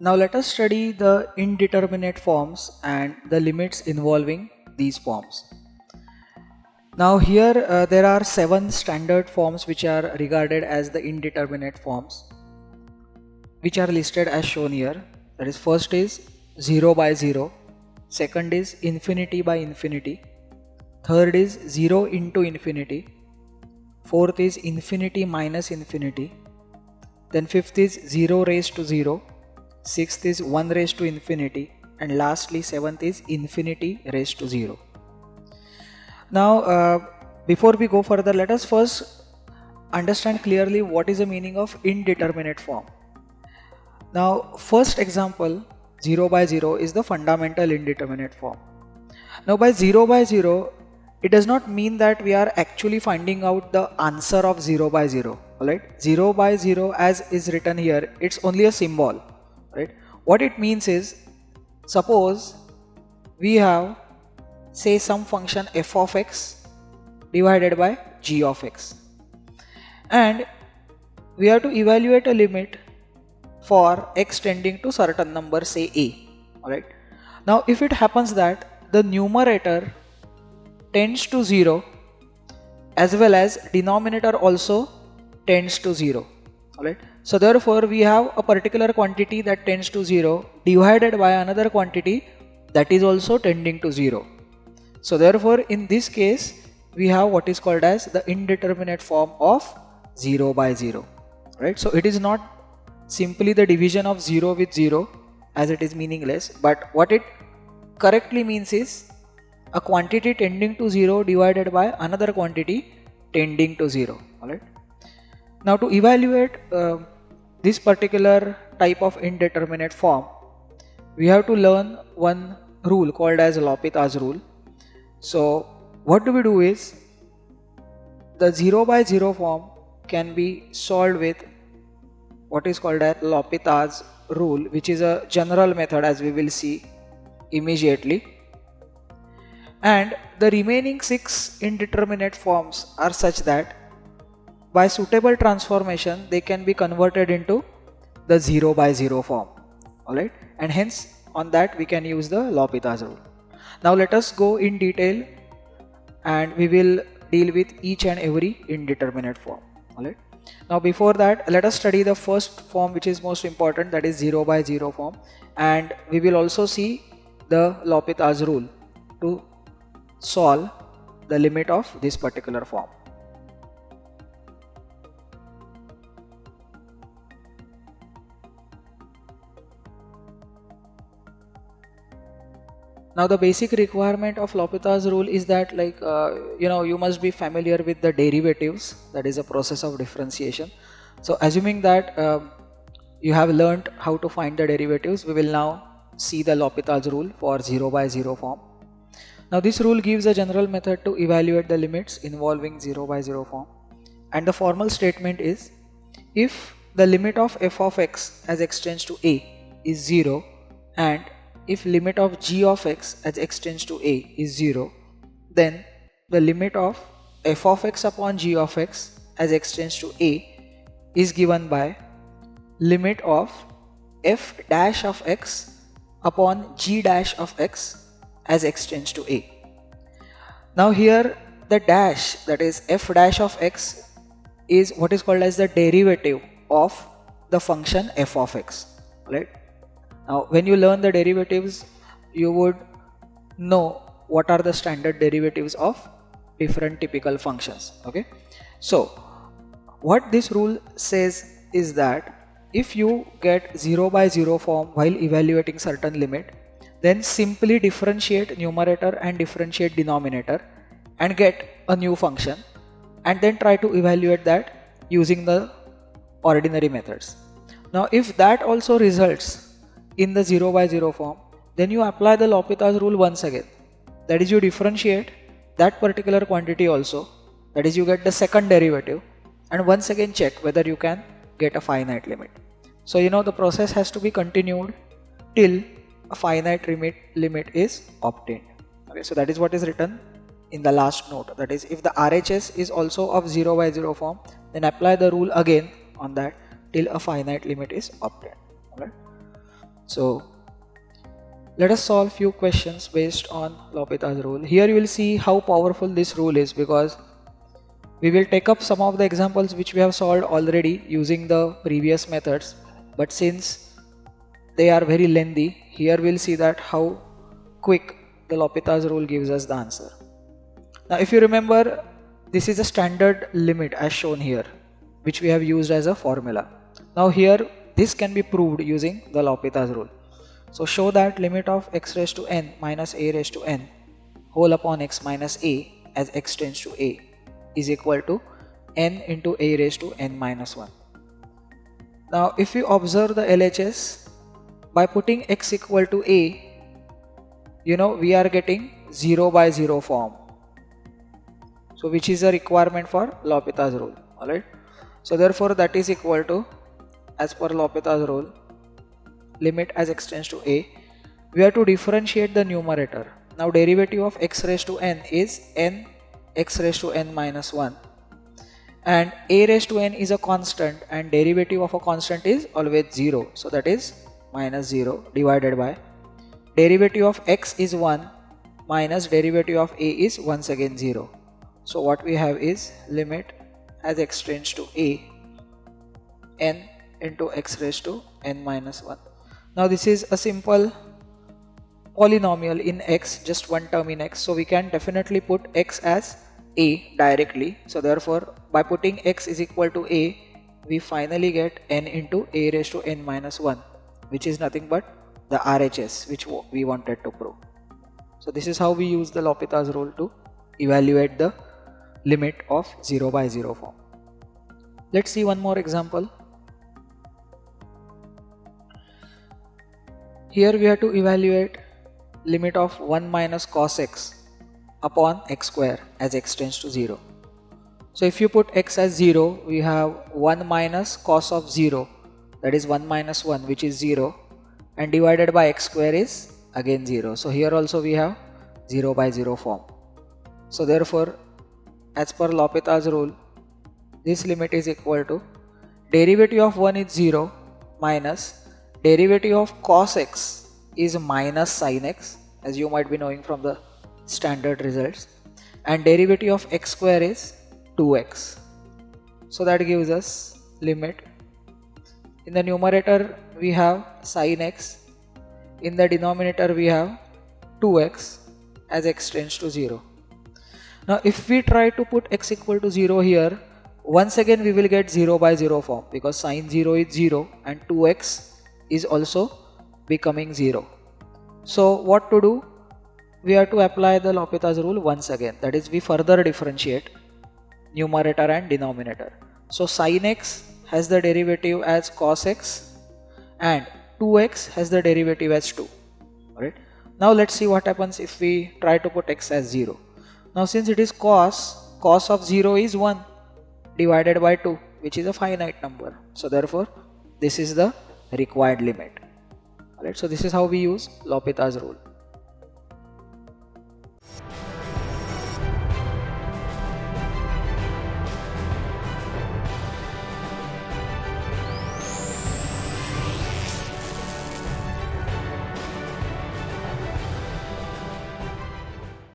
Now let us study the indeterminate forms and the limits involving these forms. Now here there are 7 standard forms which are regarded as the indeterminate forms, which are listed as shown here. That is, first is 0 by 0, second is infinity by infinity, third is 0 into infinity, fourth is infinity minus infinity, then fifth is 0 raised to 0, sixth is 1 raised to infinity, and lastly seventh is infinity raised to 0. Now before we go further, let us first understand clearly what is the meaning of indeterminate form. Now first example, 0 by 0 is the fundamental indeterminate form. Now by 0 by 0, it does not mean that we are actually finding out the answer of 0 by 0. Right? 0 by 0 as is written here, it's only a symbol. Right? What it means is, suppose we have, say, some function f of x divided by g of x, and we have to evaluate a limit for x tending to certain number, say a. Alright. Now if it happens that the numerator tends to 0 as well as denominator also tends to 0. Alright. So therefore we have a particular quantity that tends to 0 divided by another quantity that is also tending to 0. So therefore in this case we have what is called as the indeterminate form of 0 by 0. Right. So it is not simply the division of 0 with 0, as it is meaningless, but what it correctly means is a quantity tending to 0 divided by another quantity tending to 0. Alright. Now to evaluate this particular type of indeterminate form, we have to learn one rule called as L Hopital's rule. So what do we do is, the 0 by 0 form can be solved with what is called as L Hopital's rule, which is a general method, as we will see immediately. And the remaining 6 indeterminate forms are such that by suitable transformation they can be converted into the 0 by 0 form. Alright, and hence on that we can use the L Hopital's rule. Now let us go in detail and we will deal with each and every indeterminate form. Alright. Now before that, let us study the first form, which is most important, that is 0 by 0 form, and we will also see the L Hopital's rule to solve the limit of this particular form. Now the basic requirement of L Hopital's rule is that, like you must be familiar with the derivatives, that is a process of differentiation. So assuming that you have learnt how to find the derivatives, we will now see the L Hopital's rule for 0 by 0 form. Now this rule gives a general method to evaluate the limits involving 0 by 0 form, and the formal statement is, if the limit of f of x as x tends to a is 0, and if limit of g of x as x tends to a is 0, then the limit of f of x upon g of x as x tends to a is given by limit of f dash of x upon g dash of x as x tends to a. Now here the dash, that is f dash of x, is what is called as the derivative of the function f of x. Right? Now when you learn the derivatives, you would know what are the standard derivatives of different typical functions. Okay, so what this rule says is that if you get 0 by 0 form while evaluating certain limit, then simply differentiate numerator and differentiate denominator and get a new function, and then try to evaluate that using the ordinary methods. Now if that also results in the 0 by 0 form, then you apply the L Hopital's rule once again. That is, you differentiate that particular quantity also, that is, you get the second derivative, and once again check whether you can get a finite limit. So the process has to be continued till a finite limit is obtained. Okay, so that is what is written in the last note. That is, if the RHS is also of 0 by 0 form, then apply the rule again on that till a finite limit is obtained. Alright. So let us solve few questions based on L'Hopital's rule. Here you will see how powerful this rule is, because we will take up some of the examples which we have solved already using the previous methods, but since they are very lengthy, here we'll see that how quick the L'Hopital's rule gives us the answer. Now if you remember, this is a standard limit as shown here, which we have used as a formula. Now here this can be proved using the L'Hopital's rule. So show that limit of x raised to n minus a raised to n whole upon x minus a as x tends to a is equal to n into a raised to n minus 1. Now if you observe the LHS, by putting x equal to a, we are getting 0 by 0 form. So which is a requirement for L'Hopital's rule. Alright. So therefore that is equal to, as per L'Hopital's rule, limit as x tends to a, we have to differentiate the numerator. Now derivative of x raised to n is n x raised to n minus 1, and a raised to n is a constant and derivative of a constant is always 0, so that is minus 0 divided by derivative of x is 1 minus derivative of a is once again 0. So what we have is limit as x tends to a, n into x raised to n minus 1. Now this is a simple polynomial in x, just one term in x, so we can definitely put x as a directly. So therefore by putting x is equal to a, we finally get n into a raised to n minus 1, which is nothing but the RHS which we wanted to prove. So this is how we use the L'Hopital's rule to evaluate the limit of 0 by 0 form. Let's see one more example. Here we have to evaluate limit of 1 minus cos x upon x square as x tends to 0. So if you put x as 0, we have 1 minus cos of 0, that is 1 minus 1, which is 0, and divided by x square is again 0. So here also we have 0 by 0 form. So therefore as per L'Hopital's rule, this limit is equal to derivative of 1 is 0 minus derivative of cos x is minus sin x, as you might be knowing from the standard results, and derivative of x square is 2x. So that gives us limit. In the numerator we have sin x, in the denominator we have 2x as x tends to 0. Now if we try to put x equal to 0 here, once again we will get 0 by 0 form, because sin 0 is 0 and 2x is also becoming 0. So what to do? We have to apply the L'Hopital's rule once again, that is we further differentiate numerator and denominator. So sin x has the derivative as cos x and 2x has the derivative as 2. Alright. Now let's see what happens if we try to put x as 0. Now since it is cos of 0 is 1 divided by 2, which is a finite number. So therefore this is the required limit. Alright, so this is how we use L'Hopital's rule.